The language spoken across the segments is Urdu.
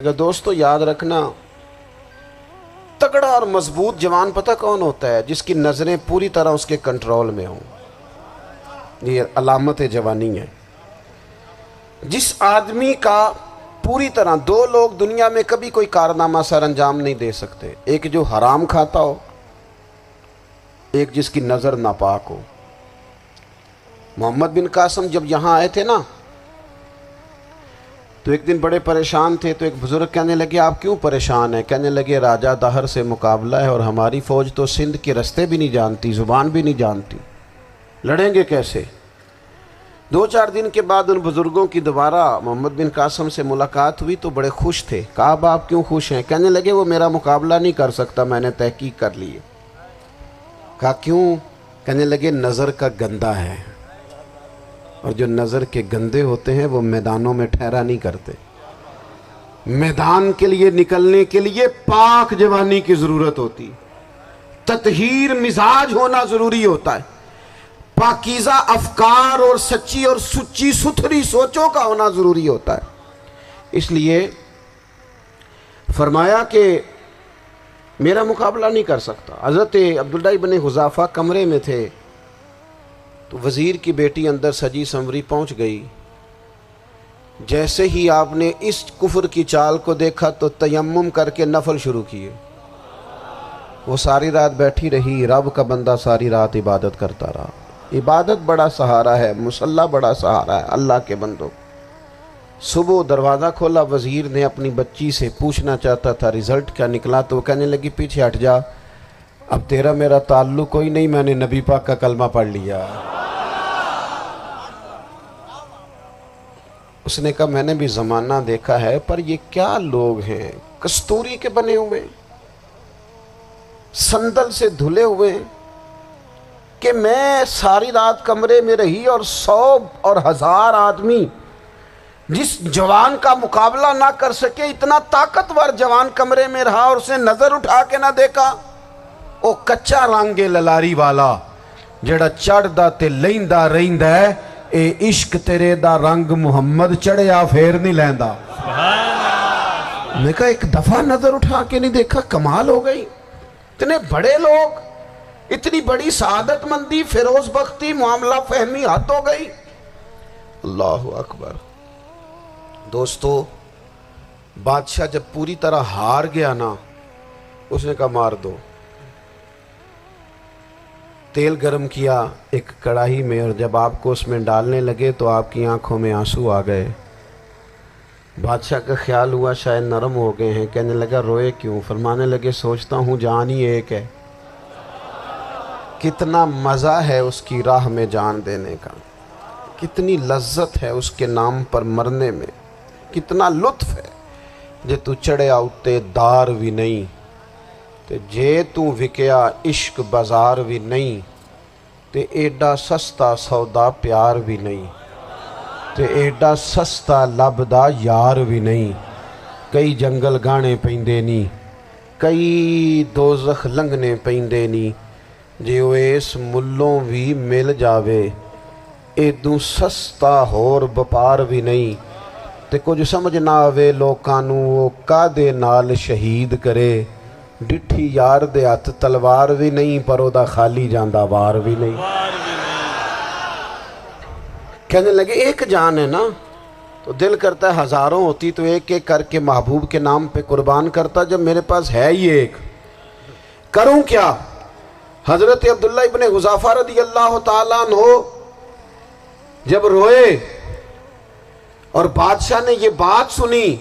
دوستو یاد رکھنا، تگڑا اور مضبوط جوان پتہ کون ہوتا ہے؟ جس کی نظریں پوری طرح اس کے کنٹرول میں ہوں۔ یہ علامت جوانی ہے۔ جس آدمی کا پوری طرح، دو لوگ دنیا میں کبھی کوئی کارنامہ سر انجام نہیں دے سکتے، ایک جو حرام کھاتا ہو، ایک جس کی نظر ناپاک ہو۔ محمد بن قاسم جب یہاں آئے تھے نا، تو ایک دن بڑے پریشان تھے، تو ایک بزرگ کہنے لگے آپ کیوں پریشان ہیں؟ کہنے لگے راجہ دہر سے مقابلہ ہے اور ہماری فوج تو سندھ کے رستے بھی نہیں جانتی، زبان بھی نہیں جانتی، لڑیں گے کیسے؟ 2-4 دن کے بعد ان بزرگوں کی دوبارہ محمد بن قاسم سے ملاقات ہوئی تو بڑے خوش تھے۔ کہا اب آپ کیوں خوش ہیں؟ کہنے لگے وہ میرا مقابلہ نہیں کر سکتا، میں نے تحقیق کر لی ہے۔ کہا کیوں؟ کہنے لگے نظر کا گندہ ہے، اور جو نظر کے گندے ہوتے ہیں وہ میدانوں میں ٹھہرا نہیں کرتے۔ میدان کے لیے نکلنے کے لیے پاک جوانی کی ضرورت ہوتی، تطہیر مزاج ہونا ضروری ہوتا ہے، پاکیزہ افکار اور سچی اور سچی ستھری سوچوں کا ہونا ضروری ہوتا ہے۔ اس لیے فرمایا کہ میرا مقابلہ نہیں کر سکتا۔ حضرت عبداللہ ابن حذافہ کمرے میں تھے، تو وزیر کی بیٹی اندر سجی سنوری پہنچ گئی۔ جیسے ہی آپ نے اس کفر کی چال کو دیکھا تو تیمم کر کے نفل شروع کیے۔ وہ ساری رات بیٹھی رہی، رب کا بندہ ساری رات عبادت کرتا رہا۔ عبادت بڑا سہارا ہے، مصلی بڑا سہارا ہے اللہ کے بندوں۔ صبح دروازہ کھولا، وزیر نے اپنی بچی سے پوچھنا چاہتا تھا رزلٹ کیا نکلا، تو وہ کہنے لگی پیچھے ہٹ جا، اب تیرا میرا تعلق کوئی نہیں، میں نے نبی پاک کا کلمہ پڑھ لیا۔ اس نے کہا میں نے بھی زمانہ دیکھا ہے، پر یہ کیا لوگ ہیں، کستوری کے بنے ہوئے، سندل سے دھلے ہوئے، کہ میں ساری رات کمرے میں رہی اور 100 اور 1000 آدمی جس جوان کا مقابلہ نہ کر سکے، اتنا طاقتور جوان کمرے میں رہا اور اس نے نظر اٹھا کے نہ دیکھا۔ او کچا رنگ للاری والا جڑا چڑھدا تے لیندا رہندا ہے، اے عشق تیرے دا رنگ محمد چڑھیا پھر نہیں لیندا۔ میں کہا ایک دفعہ نظر اٹھا کے نہیں دیکھا، کمال ہو گئی۔ اتنے بڑے لوگ، اتنی بڑی سعادت مندی، فیروز بختی، معاملہ فہمی حد ہو گئی۔ اللہ اکبر۔ دوستو بادشاہ جب پوری طرح ہار گیا نا، اس نے کہا مار دو۔ تیل گرم کیا ایک کڑاہی میں، اور جب آپ کو اس میں ڈالنے لگے تو آپ کی آنکھوں میں آنسو آ گئے۔ بادشاہ کا خیال ہوا شاید نرم ہو گئے ہیں، کہنے لگا روئے کیوں؟ فرمانے لگے سوچتا ہوں جان ہی ایک ہے، کتنا مزہ ہے اس کی راہ میں جان دینے کا، کتنی لذت ہے اس کے نام پر مرنے میں، کتنا لطف ہے۔ جے تو چڑھیا اتے دار بھی نہیں، تے جے تو وکیا عشق بازار بھی نہیں، تے ایڈا سستا سودا پیار بھی نہیں، تے ایڈا سستا لبدا یار بھی نہیں۔ کئی جنگل گانے پیندے نہیں، کئی دوزخ لنگنے پیندے نہیں، جے وہ اس ملوں بھی مل جاوے، ایدوں سستا ہور بپار بھی نہیں۔ تے کچھ سمجھ نہ آوے لوکاں نوں وہ کادے نال شہید کرے، ڈٹھی یار دے ہاتھ تلوار بھی نہیں، پر او دا خالی جاندہ وار بھی نہیں۔ کہنے لگے ایک جان ہے نا، تو دل کرتا ہے ہزاروں ہوتی تو ایک ایک کر کے محبوب کے نام پہ قربان کرتا، جب میرے پاس ہے ہی ایک، کروں کیا؟ حضرت عبداللہ ابن حذافہ رضی اللہ تعالیٰ عنہ جب روئے اور بادشاہ نے یہ بات سنی،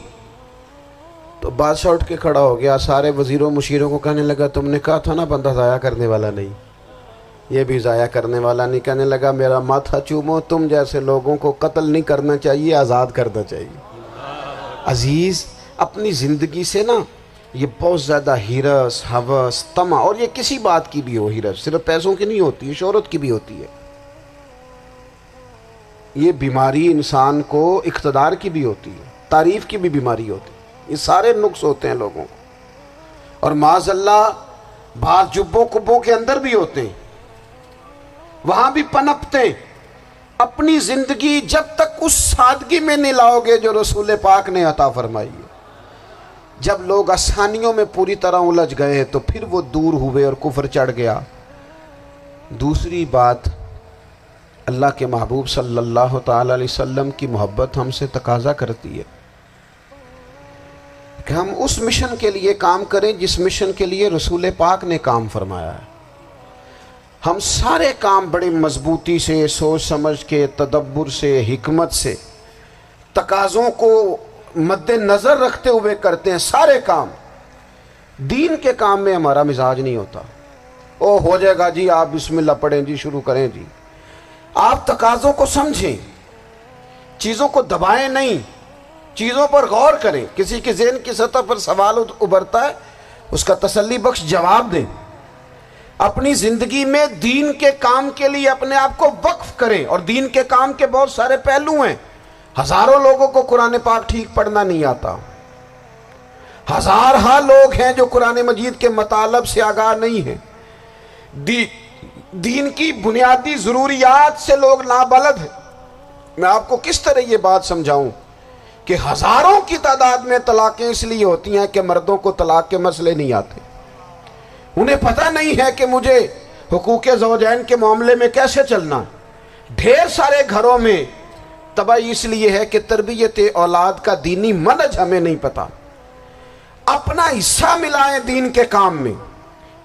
تو بادشاہ اٹھ کے کھڑا ہو گیا، سارے وزیروں مشیروں کو کہنے لگا تم نے کہا تھا نا بندہ ضائع کرنے والا نہیں، یہ بھی ضائع کرنے والا نہیں۔ کہنے لگا میرا ماتھا چومو، تم جیسے لوگوں کو قتل نہیں کرنا چاہیے، آزاد کرنا چاہیے۔ عزیز اپنی زندگی سے نا یہ بہت زیادہ ہرس، ہوس، طمع، اور یہ کسی بات کی بھی ہو، ہرس صرف پیسوں کی نہیں ہوتی ہے، شہرت کی بھی ہوتی ہے، یہ بیماری انسان کو اقتدار کی بھی ہوتی ہے، تعریف کی بھی بیماری ہوتی ہے، یہ سارے نقص ہوتے ہیں لوگوں کو، اور معاذ اللہ بعض جبوں کبوں کے اندر بھی ہوتے ہیں، وہاں بھی پنپتے ہیں۔ اپنی زندگی جب تک اس سادگی میں نہیں لاؤ گے جو رسول پاک نے عطا فرمائی ہے، جب لوگ آسانیوں میں پوری طرح الجھ گئے تو پھر وہ دور ہوئے اور کفر چڑھ گیا۔ دوسری بات، اللہ کے محبوب صلی اللہ تعالی علیہ وسلم کی محبت ہم سے تقاضا کرتی ہے کہ ہم اس مشن کے لیے کام کریں جس مشن کے لیے رسول پاک نے کام فرمایا ہے۔ ہم سارے کام بڑے مضبوطی سے، سوچ سمجھ کے، تدبر سے، حکمت سے، تقاضوں کو مد نظر رکھتے ہوئے کرتے ہیں سارے کام۔ دین کے کام میں ہمارا مزاج نہیں ہوتا، او ہو جائے گا جی، آپ بسم اللہ پڑھیں جی، شروع کریں جی۔ آپ تقاضوں کو سمجھیں، چیزوں کو دبائیں نہیں، چیزوں پر غور کریں۔ کسی کے ذہن کی سطح پر سوال ابھرتا ہے، اس کا تسلی بخش جواب دیں۔ اپنی زندگی میں دین کے کام کے لیے اپنے آپ کو وقف کریں، اور دین کے کام کے بہت سارے پہلو ہیں۔ ہزاروں لوگوں کو قرآن پاک ٹھیک پڑھنا نہیں آتا، ہزارہا لوگ ہیں جو قرآن مجید کے مطالب سے آگاہ نہیں ہیں، دین کی بنیادی ضروریات سے لوگ نابلد ہیں۔ میں آپ کو کس طرح یہ بات سمجھاؤں کہ ہزاروں کی تعداد میں طلاقیں اس لیے ہوتی ہیں کہ مردوں کو طلاق کے مسئلے نہیں آتے، انہیں پتہ نہیں ہے کہ مجھے حقوق زوجین کے معاملے میں کیسے چلنا۔ ڈھیر سارے گھروں میں تباہی اس لیے ہے کہ تربیت اولاد کا دینی منہج ہمیں نہیں پتا۔ اپنا حصہ ملائیں دین کے کام میں۔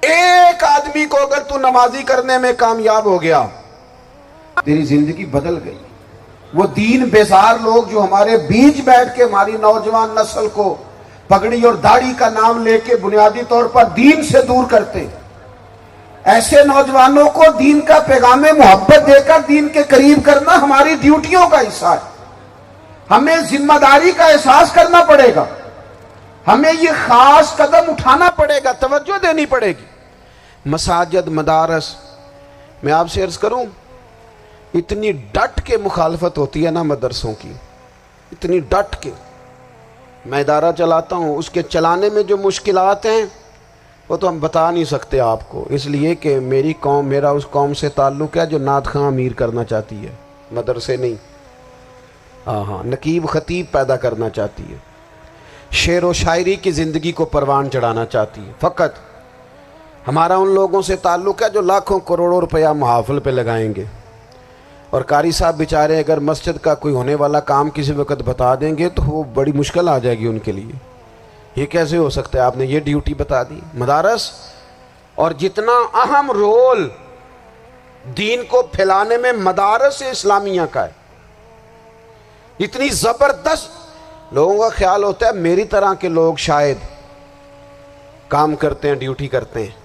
ایک آدمی کو اگر تو نمازی کرنے میں کامیاب ہو گیا، تیری زندگی بدل گئی۔ وہ دین بیزار لوگ جو ہمارے بیچ بیٹھ کے ہماری نوجوان نسل کو پگڑی اور داڑھی کا نام لے کے بنیادی طور پر دین سے دور کرتے، ایسے نوجوانوں کو دین کا پیغام محبت دے کر دین کے قریب کرنا ہماری ڈیوٹیوں کا حصہ ہے۔ ہمیں ذمہ داری کا احساس کرنا پڑے گا، ہمیں یہ خاص قدم اٹھانا پڑے گا، توجہ دینی پڑے گی۔ مساجد، مدارس، میں آپ سے عرض کروں، اتنی ڈٹ کے مخالفت ہوتی ہے نا مدرسوں کی، اتنی ڈٹ کے۔ میں ادارہ چلاتا ہوں، اس کے چلانے میں جو مشکلات ہیں وہ تو ہم بتا نہیں سکتے آپ کو، اس لیے کہ میری قوم، میرا اس قوم سے تعلق ہے جو نعت خواں امیر کرنا چاہتی ہے، مدرسے نہیں۔ ہاں، نقیب خطیب پیدا کرنا چاہتی ہے، شعر و شاعری کی زندگی کو پروان چڑھانا چاہتی ہے۔ فقط ہمارا ان لوگوں سے تعلق ہے جو لاکھوں کروڑوں روپیہ محافل پہ لگائیں گے، اور قاری صاحب بیچارے اگر مسجد کا کوئی ہونے والا کام کسی وقت بتا دیں گے تو وہ بڑی مشکل آ جائے گی ان کے لیے۔ یہ کیسے ہو سکتا ہے، آپ نے یہ ڈیوٹی بتا دی۔ مدارس، اور جتنا اہم رول دین کو پھیلانے میں مدارس اسلامیہ کا ہے، اتنی زبردست، لوگوں کا خیال ہوتا ہے میری طرح کے لوگ شاید کام کرتے ہیں، ڈیوٹی کرتے ہیں۔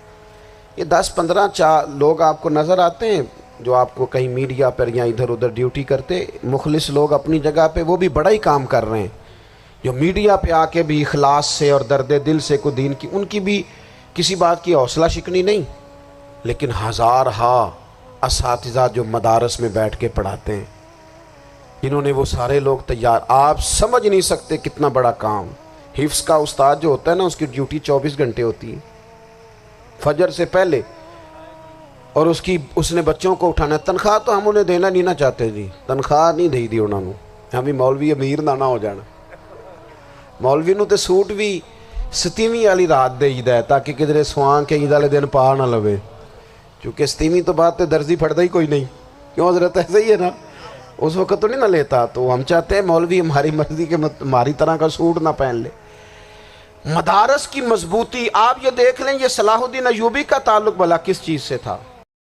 یہ 10-15 لوگ آپ کو نظر آتے ہیں جو آپ کو کہیں میڈیا پر یا ادھر ادھر ڈیوٹی کرتے، مخلص لوگ اپنی جگہ پہ، وہ بھی بڑا ہی کام کر رہے ہیں، جو میڈیا پہ آ کے بھی اخلاص سے اور درد دل سے کو دین کی، ان کی بھی کسی بات کی حوصلہ شکنی نہیں۔ لیکن ہزارہا اساتذہ جو مدارس میں بیٹھ کے پڑھاتے ہیں، جنہوں نے وہ سارے لوگ تیار، آپ سمجھ نہیں سکتے کتنا بڑا کام۔ حفظ کا استاد جو ہوتا ہے نا، اس کی ڈیوٹی 24 گھنٹے ہوتی ہے، فجر سے پہلے، اور اس نے بچوں کو اٹھانا۔ تنخواہ تو ہم انہیں دینا نہیں نہ چاہتے جی، تنخواہ نہیں دے دی انہوں نے، ہمیں مولوی امیر نہ ہو جانا۔ مولوی نو تے سوٹ بھی 27ویں والی رات دے ہے تاکہ کدھر سوان کے عید والے دن پا نہ لوے، چونکہ 27ویں تو بات تے درزی پھڑتا ہی کوئی نہیں، کیوں حضرت؟ ایسے ہی ہے نا، اس وقت تو نہیں نہ لیتا۔ تو ہم چاہتے ہیں مولوی ہماری مرضی کے ہماری طرح کا سوٹ نہ پہن لے۔ مدارس کی مضبوطی، آپ یہ دیکھ لیں، یہ صلاح الدین ایوبی کا تعلق بھلا کس چیز سے تھا؟